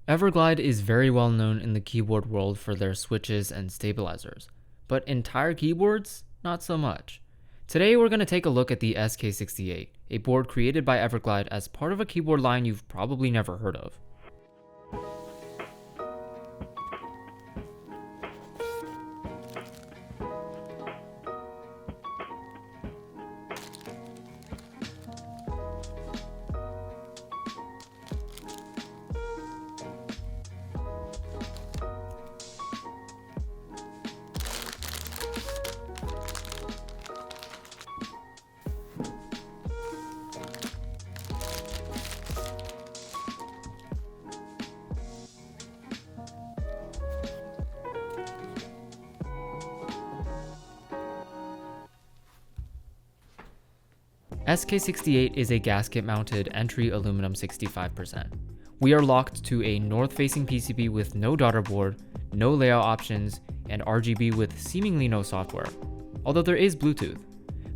Everglide is very well known in the keyboard world for their switches and stabilizers, but entire keyboards, not so much. Today we're going to take a look at the SK68, a board created by Everglide as part of a keyboard line you've probably never heard of. SK68 is a gasket-mounted entry aluminum 65%. We are locked to a north-facing PCB with no daughter board, no layout options, and RGB with seemingly no software, although there is Bluetooth.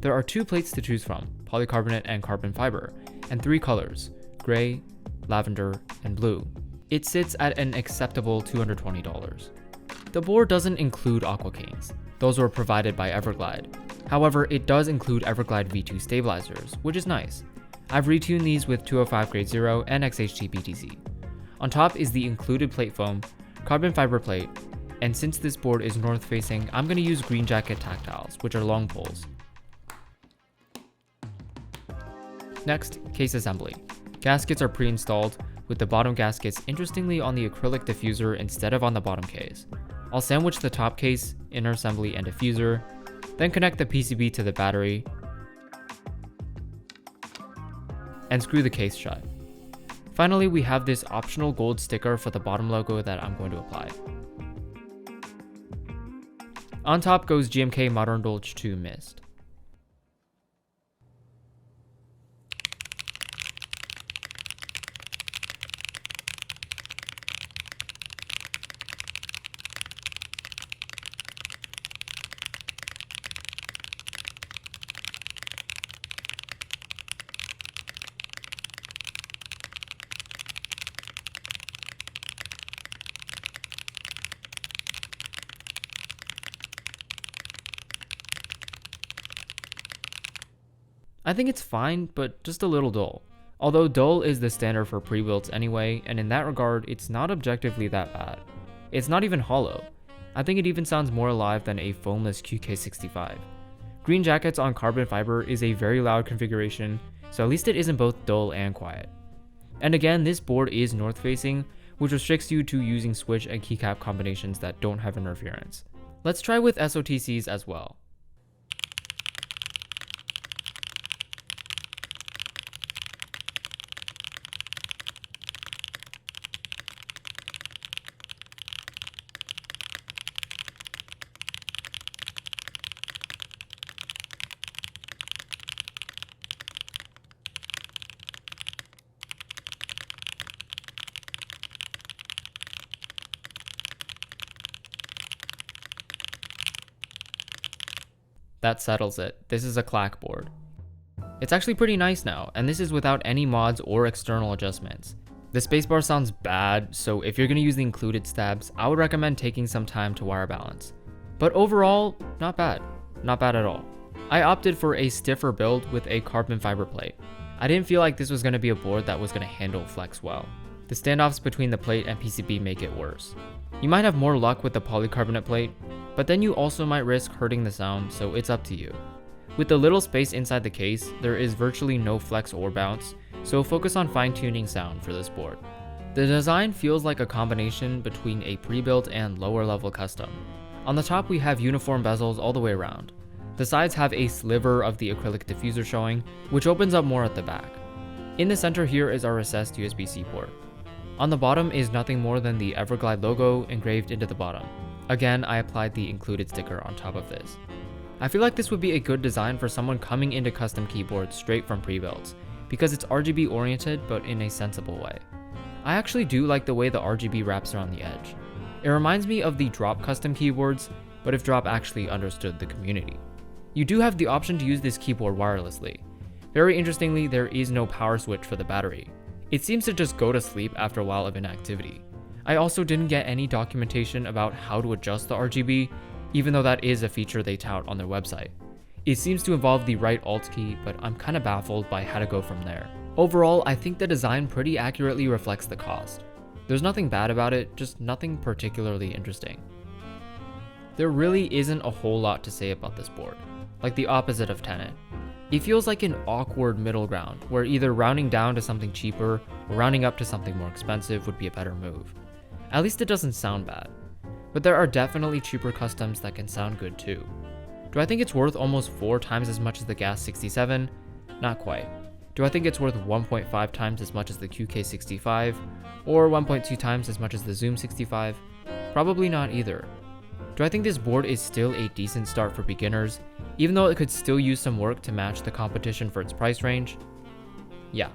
There are 2 plates to choose from, polycarbonate and carbon fiber, and 3 colors, gray, lavender, and blue. It sits at an acceptable $220. The board doesn't include aqua canes. Those were provided by Everglide. However, it does include Everglide V2 stabilizers, which is nice. I've retuned these with 205 grade 0 and XHT BTC. On top is the included plate foam, carbon fiber plate, and since this board is north facing, I'm going to use green jacket tactiles, which are long poles. Next, case assembly. Gaskets are pre-installed, with the bottom gaskets interestingly on the acrylic diffuser instead of on the bottom case. I'll sandwich the top case, inner assembly, and diffuser, then connect the PCB to the battery, and screw the case shut. Finally, we have this optional gold sticker for the bottom logo that I'm going to apply. On top goes GMK Modern Dolce 2 Mist. I think it's fine, but just a little dull. Although dull is the standard for pre-builts anyway, and in that regard, it's not objectively that bad. It's not even hollow. I think it even sounds more alive than a foamless QK65. Green jackets on carbon fiber is a very loud configuration, so at least it isn't both dull and quiet. And again, this board is north facing, which restricts you to using switch and keycap combinations that don't have interference. Let's try with SOTCs as well. That settles it. This is a clack board. It's actually pretty nice now, and this is without any mods or external adjustments. The spacebar sounds bad, so if you're going to use the included stabs, I would recommend taking some time to wire balance. But overall, not bad. Not bad at all. I opted for a stiffer build with a carbon fiber plate. I didn't feel like this was going to be a board that was going to handle flex well. The standoffs between the plate and PCB make it worse. You might have more luck with the polycarbonate plate, but then you also might risk hurting the sound, so it's up to you. With the little space inside the case, there is virtually no flex or bounce, so focus on fine-tuning sound for this board. The design feels like a combination between a pre-built and lower-level custom. On the top we have uniform bezels all the way around. The sides have a sliver of the acrylic diffuser showing, which opens up more at the back. In the center here is our recessed USB-C port. On the bottom is nothing more than the Everglide logo engraved into the bottom. Again, I applied the included sticker on top of this. I feel like this would be a good design for someone coming into custom keyboards straight from pre-builds, because it's RGB oriented but in a sensible way. I actually do like the way the RGB wraps around the edge. It reminds me of the Drop custom keyboards, but if Drop actually understood the community. You do have the option to use this keyboard wirelessly. Very interestingly, there is no power switch for the battery. It seems to just go to sleep after a while of inactivity. I also didn't get any documentation about how to adjust the RGB, even though that is a feature they tout on their website. It seems to involve the right Alt key, but I'm kinda baffled by how to go from there. Overall, I think the design pretty accurately reflects the cost. There's nothing bad about it, just nothing particularly interesting. There really isn't a whole lot to say about this board, like the opposite of Tenet. It feels like an awkward middle ground, where either rounding down to something cheaper or rounding up to something more expensive would be a better move. At least it doesn't sound bad. But there are definitely cheaper customs that can sound good too. Do I think it's worth almost 4 times as much as the Gas 67? Not quite. Do I think it's worth 1.5 times as much as the QK65? Or 1.2 times as much as the Zoom 65? Probably not either. Do I think this board is still a decent start for beginners, even though it could still use some work to match the competition for its price range? Yeah.